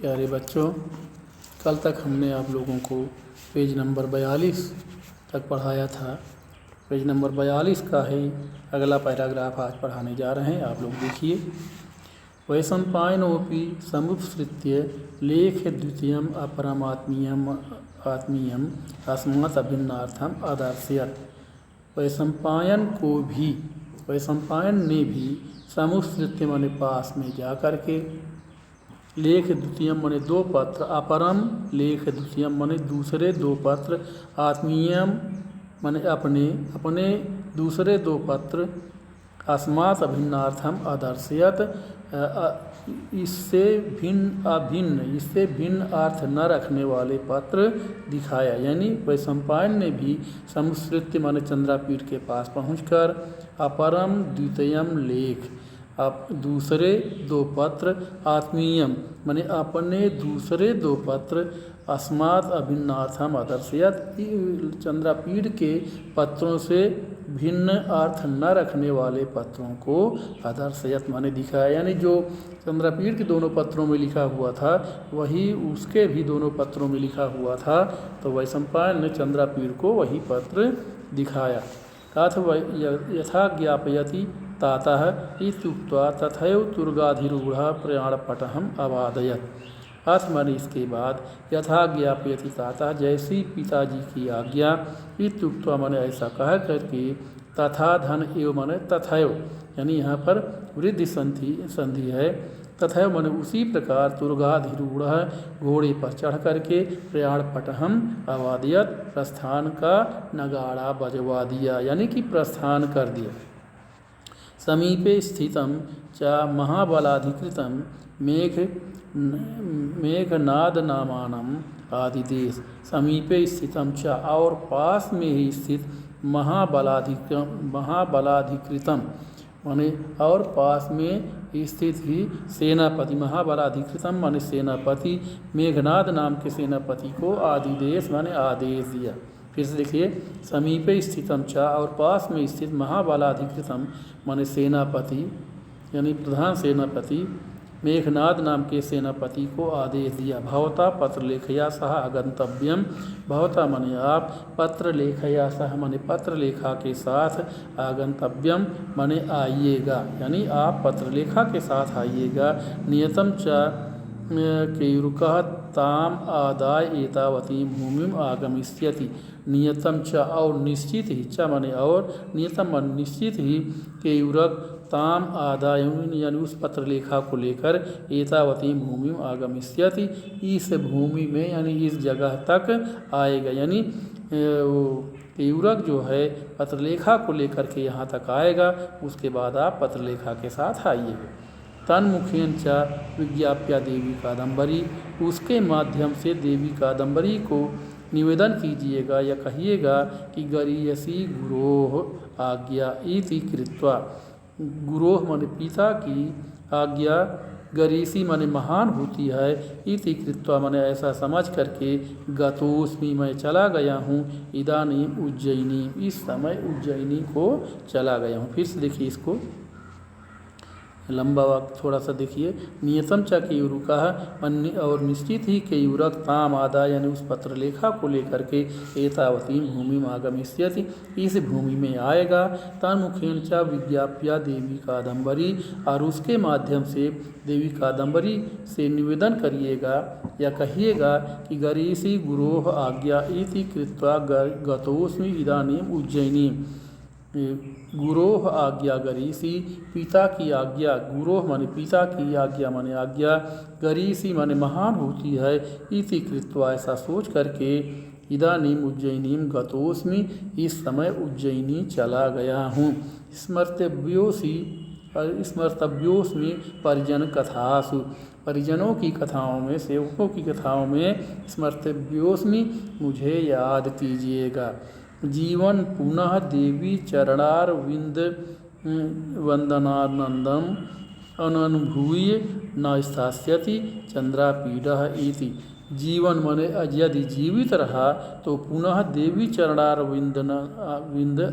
प्यारे बच्चों, कल तक हमने आप लोगों को पेज नंबर 42 तक पढ़ाया था। पेज नंबर 42 का ही अगला पैराग्राफ आज पढ़ाने जा रहे हैं। आप लोग देखिए। वैशंपायनोऽपि समुपसृत्य लेख द्वितीयम् अपरम् आत्मीयम् अस्मात् अभिन्नार्थम् अदर्शयत्। वैशंपायन ने भी समुपसृत्य माने पास में जा कर के, लेख द्वितीयम माने दो पत्र, अपरम लेख द्वितीयम माने दूसरे दो पत्र, आत्मीयम माने अपने दूसरे दो पत्र, अस्मात् अभिन्नार्थम अदर्शयत इससे भिन्न अर्थ न रखने वाले पत्र दिखाया। यानी वैशंपायन ने भी समुपसृत्य माने चंद्रापीठ के पास पहुंचकर अपरम द्वितीयम लेख दूसरे दो पत्र, आत्मीयम माने अपने दूसरे दो पत्र, अस्मात् अभिन्नार्थम अदर्शयत चंद्रापीठ के पत्रों से भिन्न अर्थ न रखने वाले पत्रों को अदर्शयत माने दिखाया। यानी जो चंद्रापीठ के दोनों पत्रों में लिखा हुआ था वही उसके भी दोनों पत्रों में लिखा हुआ था, तो वैशंपायन ने चंद्रापीठ को वही पत्र दिखाया। अथ यथा ज्ञापयति तातः इत्युक्त्वा तथैव तुर्गाधिरूढ़ प्रयाणपटहम् अवादयत्। अथ माने इसके बाद, यथा ज्ञापयति तातः जैसी पिताजी की आज्ञा, इत्युक्त्वा माने ऐसा कह करके, तथा धन एव माने तथैव, यानी यहाँ पर वृद्धि संधि है। तथैव माने उसी प्रकार तुर्गाधिरूढ़ घोड़े पर चढ़ करके, प्रयाणपटहम् अवादयत् प्रस्थान का नगाड़ा बजवा दिया, यानी कि प्रस्थान कर दिया। समीपे स्थितं च महाबलाधिकृतं मेघनादनामानम् आदिदेश। समीपे स्थितं च और पास में ही स्थित महाबलाधिकृतम माने और पास में स्थित ही सेनापति, महाबलाधिकृतम माने सेनापति, मेघनाद नाम के सेनापति को आदिदेश माने आदेश दिया। फिर से देखिए, समीपे स्थितम च और पास में स्थित महाबलाधिकृतम माने सेनापति यानी प्रधान सेनापति, मेघनाद नाम के सेनापति को आदेश दिया। भवता पत्र लेखया सह आगंतव्यम। भवता माने आप, पत्र लेखया सह माने पत्र लेखा के साथ, आगंतव्यम माने आइएगा, यानी आप पत्र लेखा के साथ आइएगा। नियतम च केयुरुकः ताम आदाय एतावती भूमिम आगमिष्यति। नियतम च और निश्चित ही, च माने और, नियतम माने निश्चित ही, केयुरक ताम आदाय यानी उस पत्र लेखा को लेकर, एतावती भूमि आगमिष्यति इस भूमि में यानी इस जगह तक आएगा। यानी केयुरक जो है पत्रलेखा को लेकर के यहाँ तक आएगा, उसके बाद आप पत्रलेखा के साथ आइएगा। तन्मुखेन च विज्ञाप्या देवी कादम्बरी, उसके माध्यम से देवी कादम्बरी को निवेदन कीजिएगा या कहिएगा कि गरीयसी गुरोह आज्ञा इति कृत्वा। गुरोह माने पिता की आज्ञा, गरीसी माने महान होती है, इति कृत्वा माने ऐसा समझ करके, गतोस्मि मैं चला गया हूँ, इदानीं उज्जयिनी इस समय उज्जयिनी को चला गया हूँ। फिर से देखिए इसको, लंबा वाक्य थोड़ा सा देखिए। नियतम च केयुरुकः और निश्चित ही केयुरक ताम आदा यानी उस पत्र लेखा को लेकर के, एतावती भूमि आगमिष्यति इस भूमि में आएगा। तन्मुखेन च विज्ञाप्या देवी कादम्बरी और उसके माध्यम से देवी कादम्बरी से निवेदन करिएगा या कहिएगा कि गरीसी गुरोह आज्ञा इति कृत्वा गतोस्मि इदानीं उज्जयिनी। गुरोह आज्ञा गरीसी, पिता की आज्ञा, गुरोह माने पिता की आज्ञा माने आज्ञा, गरीसी माने महान होती है, इति कृत्वा ऐसा सोच करके, इदानीं उज्जयिनीं गतोस्मि इस समय उज्जयिनी चला गया हूँ। स्मर्तव्योस्मि परिजन कथासु, परिजनों की कथाओं में, सेवकों की कथाओं में, स्मर्तव्योस्मि मुझे याद कीजिएगा। जीवन पुनः देवी चरणारविंद वंदनानंदम अननुभूय न स्थास्यति चंद्रापीडः इति। जीवन माने यदि जीवित रहा तो पुनः देवी चरणारविंद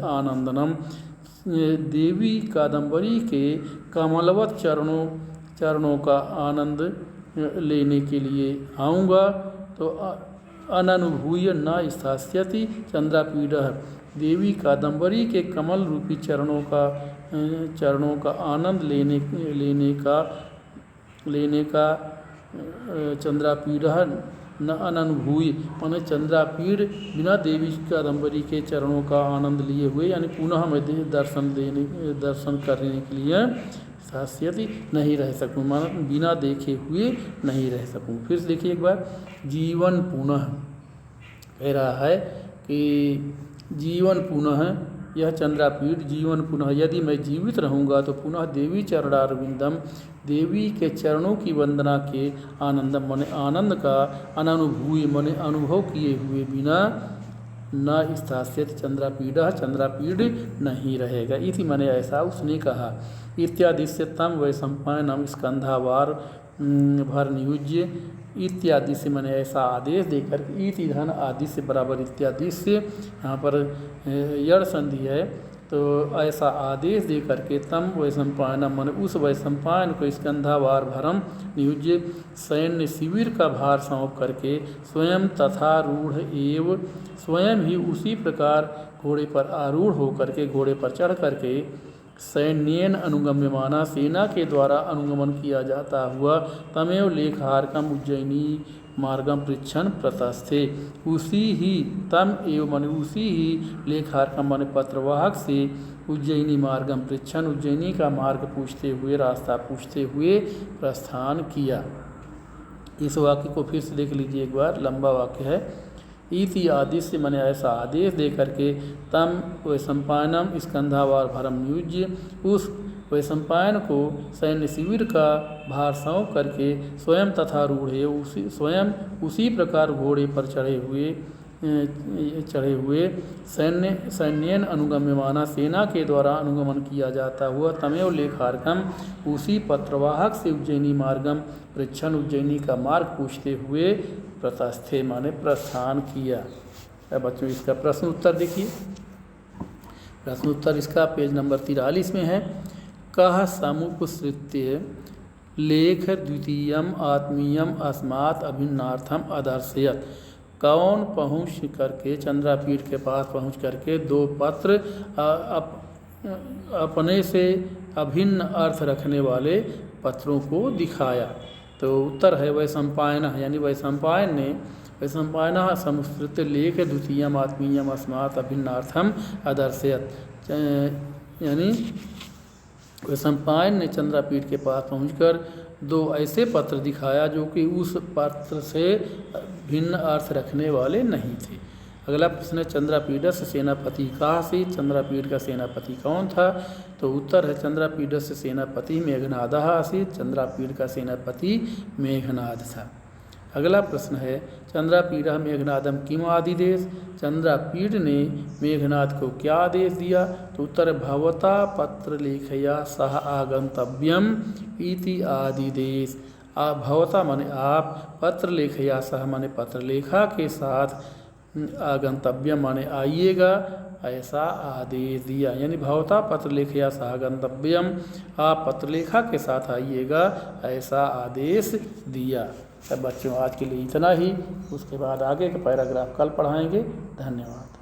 आनंदनम, देवी कादम्बरी के कमलवत चरणों का आनंद लेने के लिए आऊँगा। तो अननुभूय न स्थास्यति चंद्रापीडः, देवी कादम्बरी के कमल रूपी चरणों का आनंद लेने का चंद्रापीडः न अननुभूय, माने चंद्रापीड बिना देवी कादम्बरी के चरणों का आनंद लिए हुए, यानी पुनः मैं दर्शन करने के लिए सास्यति नहीं रह सकूँ, माना बिना देखे हुए नहीं रह सकूँ। फिर से देखिए एक बार, जीवन पुनः कह रहा है कि जीवन पुनः, यह चंद्रापीठ जीवन पुनः, यदि मैं जीवित रहूँगा तो पुनः देवी चरणारविंदम, देवी के चरणों की वंदना के आनंदम माने आनंद का अननुभूय माने अनुभव किए हुए बिना न स्थास्यति चंद्रापीडः, चंद्रापीड नहीं रहेगा। इति माने ऐसा उसने कहा। इत्यादि से तम वैशंपायनम स्कंधावार भर नियुज्य, इत्यादि से मैंने ऐसा आदेश देकर, इति धन आदि से बराबर इत्यादि से यहाँ पर यड़ संधि है, तो ऐसा आदेश दे करके तम वैशंपायनम माने उस वैशंपायन को स्कंधावार भरम नियुज्य, सैन्य शिविर का भार सौंप करके स्वयं तथा रूढ़ एव, स्वयं ही उसी प्रकार घोड़े पर आरूढ़ होकर के, घोड़े पर चढ़ करके सैन्येन अनुगम्यमाना, सेना के द्वारा अनुगमन किया जाता हुआ, तमेव लेखार्कम उज्जयिनी मार्गम पृच्छन प्रतस्थे, उसी ही तम एव माने उसी ही लेखार्कम माने पत्रवाहक से उज्जयिनी मार्गम पृच्छन, उज्जयिनी का मार्ग पूछते हुए, रास्ता पूछते हुए प्रस्थान किया। इस वाक्य को फिर से देख लीजिए एक बार, लंबा वाक्य है। इति आदेश से मैंने ऐसा आदेश दे करके तम वैशंपायनम स्कंधावार भरम नियुज्य, उस वैशंपायन को सैन्य शिविर का भार सौंप करके स्वयं तथा रूढ़े स्वयं उसी प्रकार घोड़े पर चढ़े हुए सैन्यन अनुगम्यमाना, सेना के द्वारा अनुगमन किया जाता हुआ, तमेव लेखार्कम उसी पत्रवाहक से उज्जयिनी मार्गम पृच्छन, उज्जयिनी का मार्ग पूछते हुए प्रतस्थे माने प्रस्थान किया। अब बच्चों इसका प्रश्न उत्तर देखिए। प्रश्न उत्तर इसका पेज नंबर 43 में है। कह समुपसृत्य लेख द्वितीयम आत्मीयम अस्मात् अभिन्नार्थम अदर्शयत, कौन पहुँच करके चंद्रापीठ के पास पहुँच करके दो पत्र अपने से अभिन्न अर्थ रखने वाले पत्रों को दिखाया। तो उत्तर है वैशंपायन, यानी वैशंपायन समुपसृत्य लेख द्वितीयम आत्मीयम अस्मात् अभिन्नार्थम अदर्शयत, यानी वैशंपायन ने चंद्रापीठ के पास पहुंचकर दो ऐसे पत्र दिखाया जो कि उस पत्र से भिन्न अर्थ रखने वाले नहीं थे। अगला प्रश्न है, चंद्रापीडस्य सेनापति का आसीत्, चंद्रापीठ का सेनापति कौन था? तो उत्तर है चंद्रापीडस्य सेनापति मेघनादः आसीत्, चंद्रापीठ का सेनापति मेघनाद था। अगला प्रश्न है, चंद्रापीडः मेघनादम किम आदिदेश, चंद्रापीठ ने मेघनाद को क्या आदेश दिया? तो उत्तर भवता पत्र लेखया सह आगंतव्यम इति आदिदेश। भवता माने आप, पत्र लेखया सह माने पत्र लेखा के साथ, आगंतव्यम माने आइएगा, ऐसा आदेश दिया। यानी भवता पत्र लेखया सह आगंतव्यम, आप पत्रलेखा के साथ आइएगा, ऐसा आदेश दिया। तब बच्चों आज के लिए इतना ही, उसके बाद आगे का पैराग्राफ कल पढ़ाएंगे। धन्यवाद।